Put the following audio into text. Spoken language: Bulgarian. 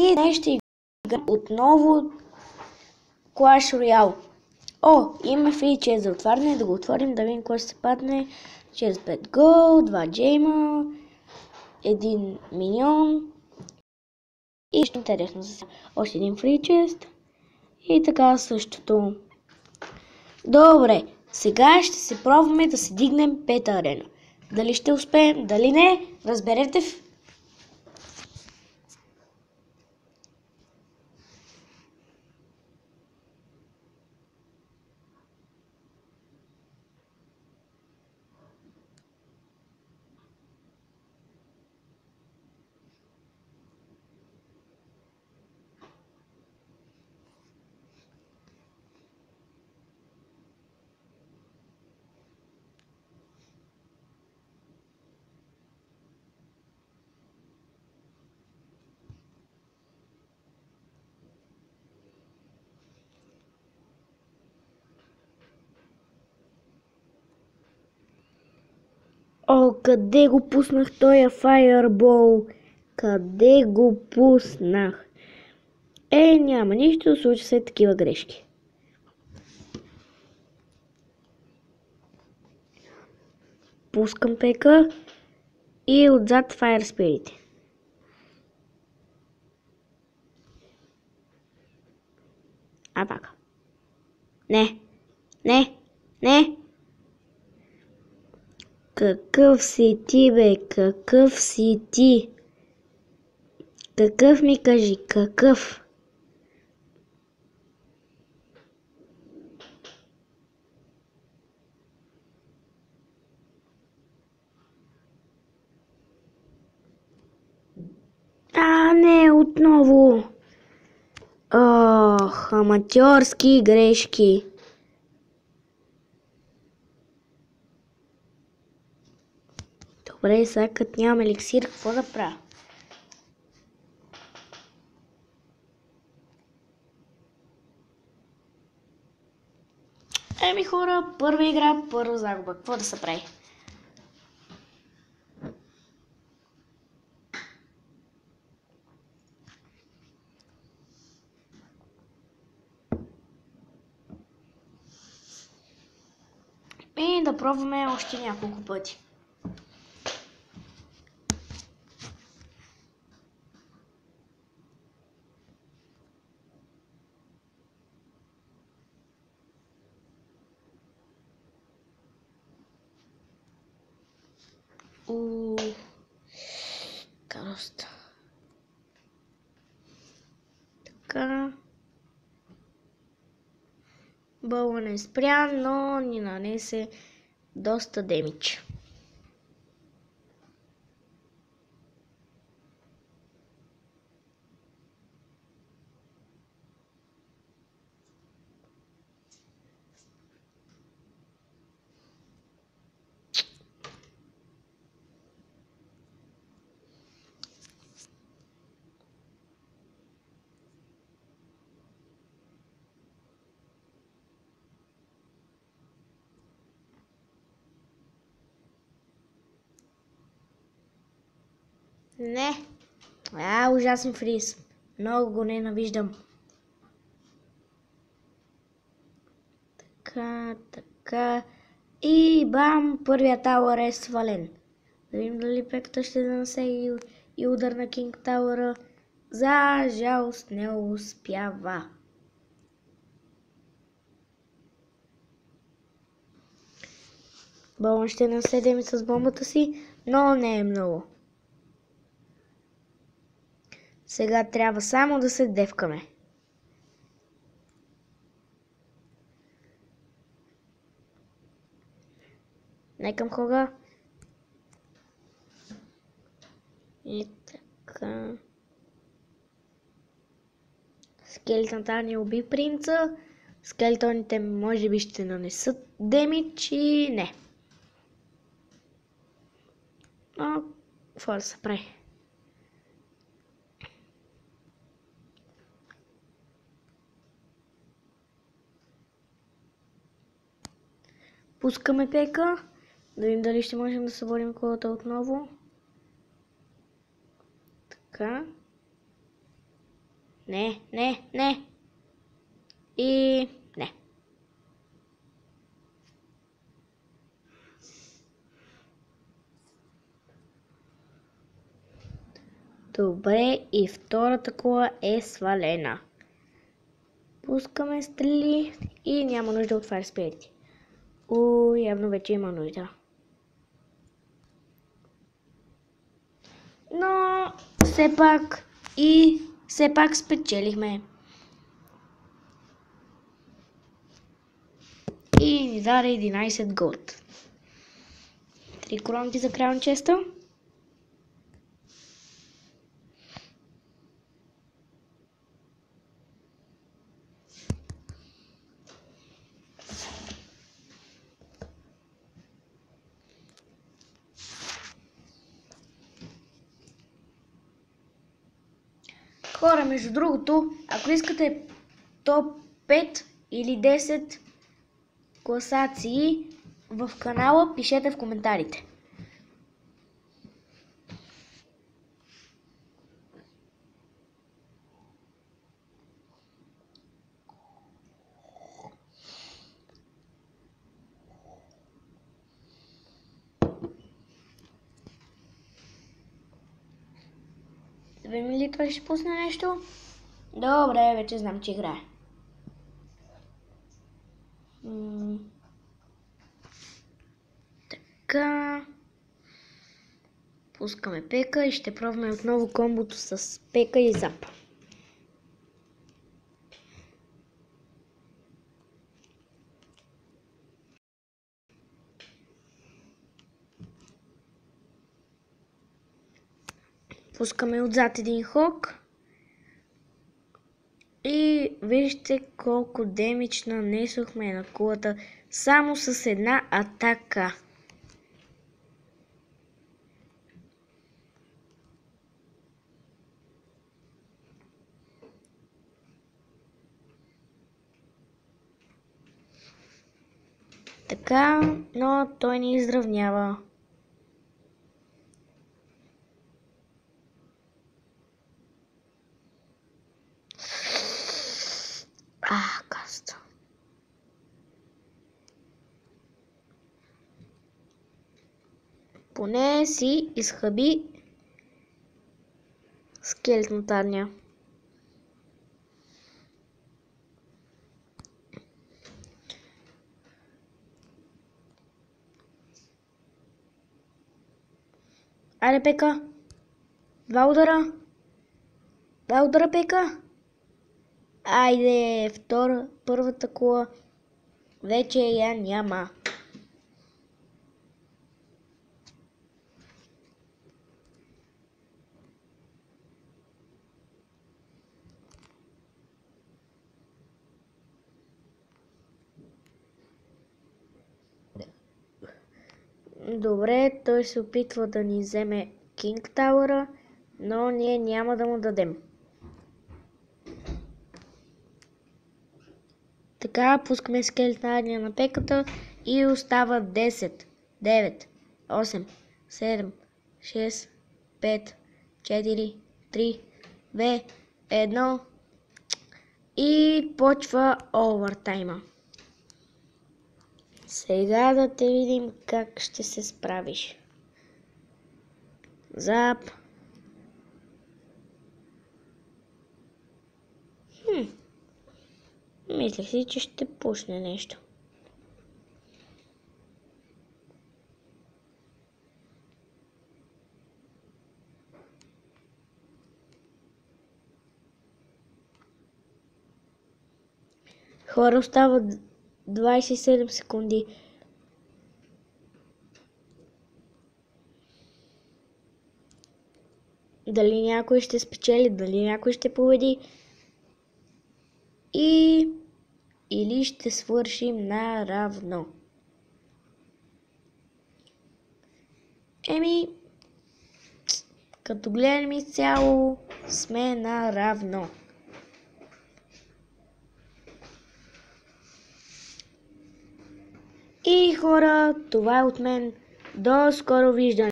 И днес ще играем отново Clash Royale. Имаме фри чест за отваряне, да го отворим, да видим какво ще се падне. 6-5 гол, 2 джейма, 1 миньон. И ще интересно за още един фри чест. И така същото. Добре, сега ще се пробваме да се дигнем 5 арена. Дали ще успеем, дали не, разберете в... къде го пуснах този файербол? Къде го пуснах? Няма нищо, случи се такива грешки. Пускам пека и отзад Fire Spirit. Така. Не. Какъв си ти, бе? Какъв си ти? Какъв ми кажи? Какъв? Не, отново. Аматьорски грешки. Добре, сега като нямам еликсир, какво да правя? Хора, първа игра, първа загуба. Какво да се прави? И да пробваме още няколко пъти. Доста. Така. Бълън е спрян, но ни нанесе доста демидж. Не. Ужасен фриз. Много го ненавиждам. Така. И бам! Първият тауър е свален. Да видим дали пеката ще нанесе и удар на Кинг Тауъра. За жалост не успява. Балон ще наседем с бомбата си, но не е много. Сега трябва само да се девкаме. Не към кога. И така. Скелетната ни уби принца. Скелетоните може би ще нанесат демидж и не. Какво да се прави? Пускаме пека. Да видим дали ще можем да съборим колата отново. Така. не. И не. Добре, и втората кола е свалена. Пускаме стрели и няма нужда от Fire Spirit. Явно вече има нужда. Но все пак спечелихме. И ни даде 11 голд. 3 коронки за краун честа. Хора, между другото, ако искате топ 5 или 10 класации в канала, пишете в коментарите. Две ли това ще пусне нещо? Добре, вече знам, че играе. Така. Пускаме Пека и ще пробваме отново комбото с Пека и Зап. Пускаме отзад един хок. И вижте колко демидж нанесохме на кулата само с една атака. Така, но той ни изравнява. Каста. Поне си изхъби скелетната армия. Айде, Пека. Два удара, Пека. Айде, първата кола вече я няма. Добре, той се опитва да ни вземе Кинг Тауъра, но ние няма да му дадем. Така, пускаме скелетна армия на Пеката и остава 10, 9, 8, 7, 6, 5, 4, 3, 2, 1 и почва овертайма. Сега да те видим как ще се справиш. Зап. Мислех си, че ще пушне нещо. Хора, остават 27 секунди. Дали някой ще спечели, дали някой ще победи. Или ще свършим наравно. Като гледам изцяло, сме наравно. И хора, това е от мен. До скоро виждане.